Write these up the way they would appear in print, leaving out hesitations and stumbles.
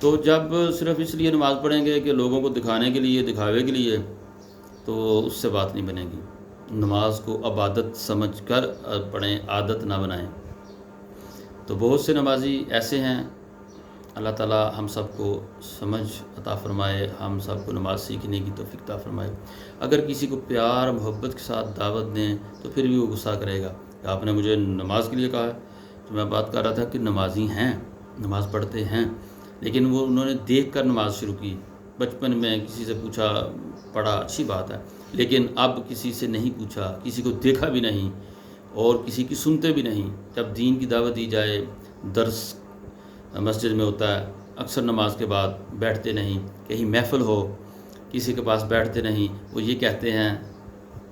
تو جب صرف اس لیے نماز پڑھیں گے کہ لوگوں کو دکھانے کے لیے، دکھاوے کے لیے، تو اس سے بات نہیں بنے گی۔ نماز کو عبادت سمجھ کر پڑھیں، عادت نہ بنائیں۔ تو بہت سے نمازی ایسے ہیں، اللہ تعالیٰ ہم سب کو سمجھ عطا فرمائے، ہم سب کو نماز سیکھنے کی توفیق عطا فرمائے۔ اگر کسی کو پیار محبت کے ساتھ دعوت دیں تو پھر بھی وہ غصہ کرے گا کہ آپ نے مجھے نماز کے لیے کہا ہے۔ تو میں بات کر رہا تھا کہ نمازی ہیں، نماز پڑھتے ہیں، لیکن وہ انہوں نے دیکھ کر نماز شروع کی۔ بچپن میں کسی سے پوچھا، پڑھا، اچھی بات ہے، لیکن اب کسی سے نہیں پوچھا، کسی کو دیکھا بھی نہیں اور کسی کی سنتے بھی نہیں۔ جب دین کی دعوت دی جائے، درس مسجد میں ہوتا ہے، اکثر نماز کے بعد بیٹھتے نہیں، کہیں محفل ہو کسی کے پاس بیٹھتے نہیں، وہ یہ کہتے ہیں،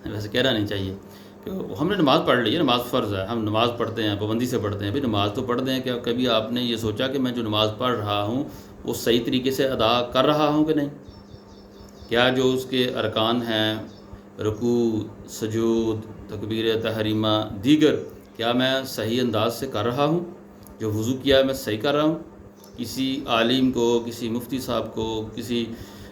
ویسے کہنا نہیں چاہیے کہ ہم نے نماز پڑھ لی ہے، نماز فرض ہے، ہم نماز پڑھتے ہیں، پابندی سے پڑھتے ہیں۔ بھئی نماز تو پڑھتے ہیں، کیا کبھی آپ نے یہ سوچا کہ میں جو نماز پڑھ رہا ہوں وہ صحیح طریقے سے ادا کر رہا ہوں کہ نہیں؟ کیا جو اس کے ارکان ہیں، رکوع، سجود، تکبیر تحریمہ، دیگر، کیا میں صحیح انداز سے کر رہا ہوں؟ جو وضو کیا ہے میں صحیح کر رہا ہوں؟ کسی عالم کو، کسی مفتی صاحب کو، کسی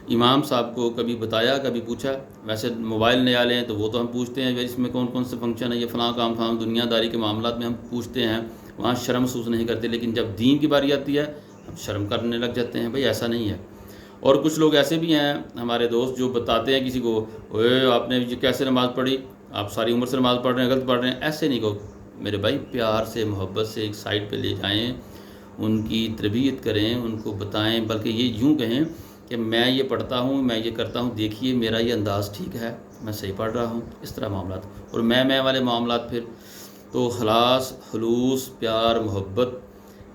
امام صاحب کو کبھی بتایا، کبھی پوچھا؟ ویسے موبائل نیا لیں تو وہ تو ہم پوچھتے ہیں اس میں کون کون سے فنکشن ہے، یہ فلاں کام فلاں، دنیا داری کے معاملات میں ہم پوچھتے ہیں، وہاں شرم محسوس نہیں کرتے، لیکن جب دین کی باری آتی ہے ہم شرم کرنے لگ جاتے ہیں۔ بھئی ایسا نہیں ہے۔ اور کچھ لوگ ایسے بھی ہیں ہمارے دوست جو بتاتے ہیں کسی کو، اوے آپ نے یہ کیسے نماز پڑھی، آپ ساری عمر سے نماز پڑھ رہے ہیں، غلط پڑھ رہے ہیں۔ ایسے نہیں کہو میرے بھائی، پیار سے محبت سے ایک سائڈ پہ لے جائیں، ان کی تربیت کریں، ان کو بتائیں، بلکہ یہ یوں کہیں کہ میں یہ پڑھتا ہوں، میں یہ کرتا ہوں، دیکھیے میرا یہ انداز ٹھیک ہے، میں صحیح پڑھ رہا ہوں۔ اس طرح معاملات، اور میں والے معاملات پھر تو خلاص، خلوص، پیار، محبت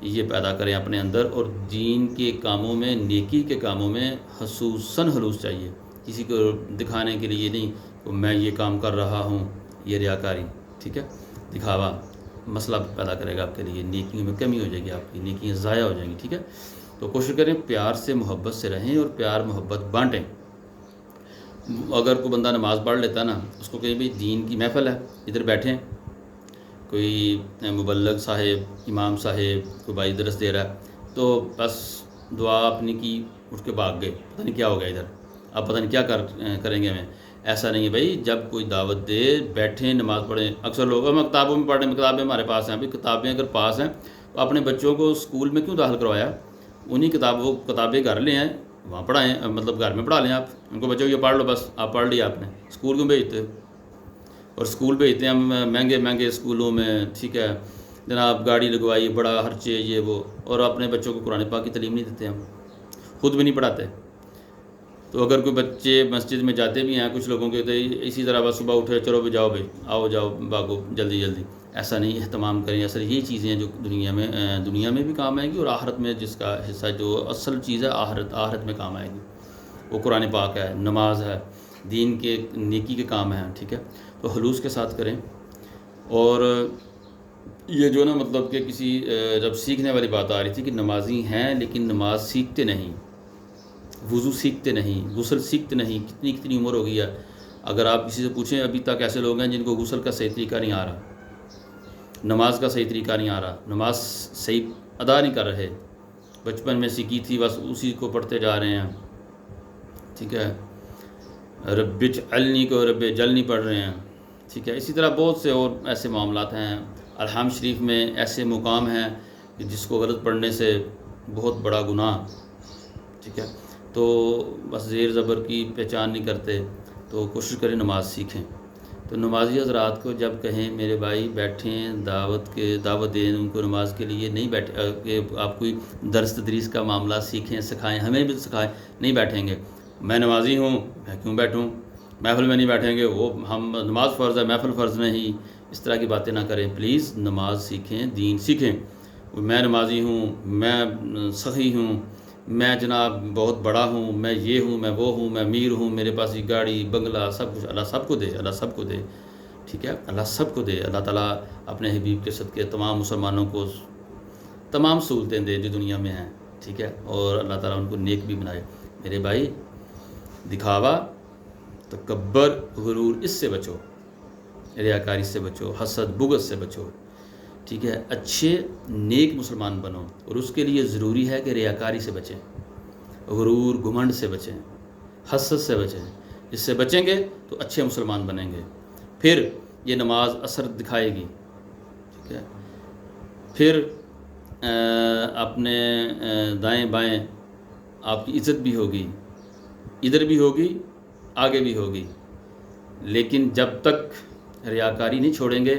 یہ پیدا کریں اپنے اندر، اور دین کے کاموں میں، نیکی کے کاموں میں خصوصاً خلوص چاہیے۔ کسی کو دکھانے کے لیے نہیں کہ میں یہ کام کر رہا ہوں، یہ ریاکاری، ٹھیک ہے، دکھاوا مسئلہ پیدا کرے گا آپ کے لیے، نیکیوں میں کمی ہو جائے گی، آپ کی نیکیاں ضائع ہو جائیں گی، ٹھیک ہے۔ تو کوشش کریں پیار سے محبت سے رہیں اور پیار محبت بانٹیں۔ اگر کوئی بندہ نماز پڑھ لیتا نا، اس کو کہیں بھی دین کی محفل ہے، ادھر بیٹھیں، کوئی مبلغ صاحب، امام صاحب، کوئی بھائی درس دے رہا ہے، تو بس دعا اپنی کی، اٹھ کے بھاگ گئے، پتہ نہیں کیا ہو گیا ادھر، اب پتہ نہیں کیا کریں گے ہمیں۔ ایسا نہیں ہے بھائی، جب کوئی دعوت دے بیٹھیں، نماز پڑھیں۔ اکثر لوگ ہم کتابوں میں پڑھ رہے ہیں، کتابیں ہمارے پاس ہیں، ابھی کتابیں اگر پاس ہیں تو اپنے بچوں کو اسکول میں کیوں داخل کروایا؟ انہی کتابیں گھر لے آئیں، وہاں پڑھائیں، مطلب گھر میں پڑھا لیں آپ ان کو، بچوں یہ پڑھ لو، بس آپ پڑھ لیا آپ نے، اسکول کیوں بھیجتے ہو؟ اور اسکول بھیجتے ہیں ہم مہنگے اسکولوں میں، ٹھیک ہے جناب، گاڑی لگوائی، بڑا خرچے، یہ وہ، اور اپنے بچوں کو قرآن پاک کی تعلیم نہیں دیتے، ہم خود بھی نہیں پڑھاتے۔ تو اگر کوئی بچے مسجد میں جاتے بھی ہیں کچھ لوگوں کے، تو اسی طرح بس صبح اٹھے، چلو بھی جاؤ بھائی، آؤ جاؤ بھاگو جلدی جلدی، ایسا نہیں، اہتمام کریں۔ اصل یہی چیزیں ہیں جو دنیا میں بھی کام آئیں گی، اور آخرت میں جس کا حصہ، جو اصل چیز ہے آخرت میں کام آئے گی، وہ قرآن پاک ہے، نماز ہے، دین کے نیکی کے کام ہیں، ٹھیک ہے۔ تو خلوص کے ساتھ کریں۔ اور یہ جو نا مطلب کہ کسی جب سیکھنے والی بات آ رہی تھی کہ نمازی ہیں لیکن نماز سیکھتے نہیں، وضو سیکھتے نہیں، غسل سیکھتے نہیں، کتنی عمر ہو گئی ہے۔ اگر آپ کسی سے پوچھیں ابھی تک ایسے لوگ ہیں جن کو غسل کا صحیح طریقہ نہیں آ رہا، نماز کا صحیح طریقہ نہیں آ رہا، نماز صحیح ادا نہیں کر رہے، بچپن میں سیکھی تھی بس اسی کو پڑھتے جا رہے ہیں، ٹھیک ہے، رب اجعلنی کو رب اجعلنی پڑھ رہے ہیں، ٹھیک ہے۔ اسی طرح بہت سے اور ایسے معاملات ہیں۔ الحام شریف میں ایسے مقام ہیں کہ جس کو غلط پڑھنے سے بہت بڑا گناہ، ٹھیک ہے۔ تو بس زیر زبر کی پہچان نہیں کرتے، تو کوشش کریں نماز سیکھیں۔ تو نمازی حضرات کو جب کہیں میرے بھائی بیٹھیں، دعوت دیں ان کو نماز کے لیے، نہیں بیٹھے کہ آپ کوئی درس تدریس کا معاملہ سیکھیں، سکھائیں، ہمیں بھی سکھائیں، نہیں بیٹھیں گے، میں نمازی ہوں میں کیوں بیٹھوں، محفل میں نہیں بیٹھیں گے، وہ ہم نماز فرض ہے محفل فرض نہیں، اس طرح کی باتیں نہ کریں پلیز۔ نماز سیکھیں، دین سیکھیں۔ میں نمازی ہوں، میں سخی ہوں، میں جناب بہت بڑا ہوں، میں یہ ہوں، میں وہ ہوں، میں امیر ہوں، میرے پاس یہ گاڑی بنگلہ سب کچھ، اللہ سب کو دے، اللہ سب کو دے، ٹھیک ہے، اللہ سب کو دے۔ اللہ تعالیٰ اپنے حبیب کے صدقے تمام مسلمانوں کو تمام سہولتیں دے جو دنیا میں ہیں، ٹھیک ہے، اور اللہ تعالیٰ ان کو نیک بھی بنائے۔ میرے بھائی دکھاوا، تکبر، غرور، اس سے بچو، ریاکاری سے بچو، حسد بغض سے بچو، ٹھیک ہے، اچھے نیک مسلمان بنو، اور اس کے لیے ضروری ہے کہ ریاکاری سے بچیں، غرور گھمنڈ سے بچیں، حسد سے بچیں۔ اس سے بچیں گے تو اچھے مسلمان بنیں گے، پھر یہ نماز اثر دکھائے گی، ٹھیک ہے، پھر اپنے دائیں بائیں آپ کی عزت بھی ہوگی، ادھر بھی ہوگی آگے بھی ہوگی، لیکن جب تک ریاکاری نہیں چھوڑیں گے،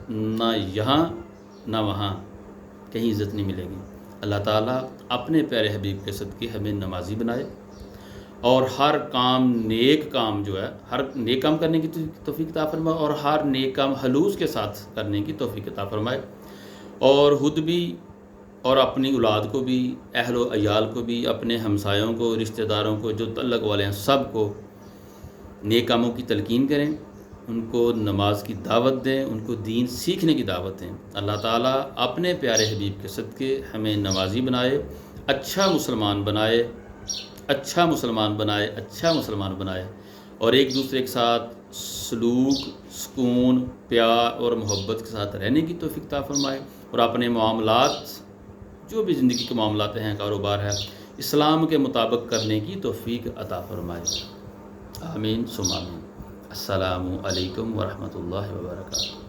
نہ یہاں نہ وہاں کہیں عزت نہیں ملے گی۔ اللہ تعالیٰ اپنے پیارے حبیب کے صدقے ہمیں نمازی بنائے، اور ہر کام نیک کام جو ہے، ہر نیک کام کرنے کی توفیق عطا فرمائے، اور ہر نیک کام خلوص کے ساتھ کرنے کی توفیق عطا فرمائے، اور خود بھی اور اپنی اولاد کو بھی، اہل و عیال کو بھی، اپنے ہمسایوں کو، رشتہ داروں کو، جو تعلق والے ہیں سب کو نیک کاموں کی تلقین کریں، ان کو نماز کی دعوت دیں، ان کو دین سیکھنے کی دعوت دیں۔ اللہ تعالیٰ اپنے پیارے حبیب کے صدقے ہمیں نمازی بنائے، اچھا مسلمان بنائے، اچھا مسلمان بنائے، اچھا مسلمان بنائے، اور ایک دوسرے کے ساتھ سلوک، سکون، پیار اور محبت کے ساتھ رہنے کی توفیق عطا فرمائے، اور اپنے معاملات، جو بھی زندگی کے معاملات ہیں، کاروبار ہے، اسلام کے مطابق کرنے کی توفیق عطا فرمائے۔ آمین ثم آمین۔ السلام علیکم ورحمۃ اللہ وبرکاتہ۔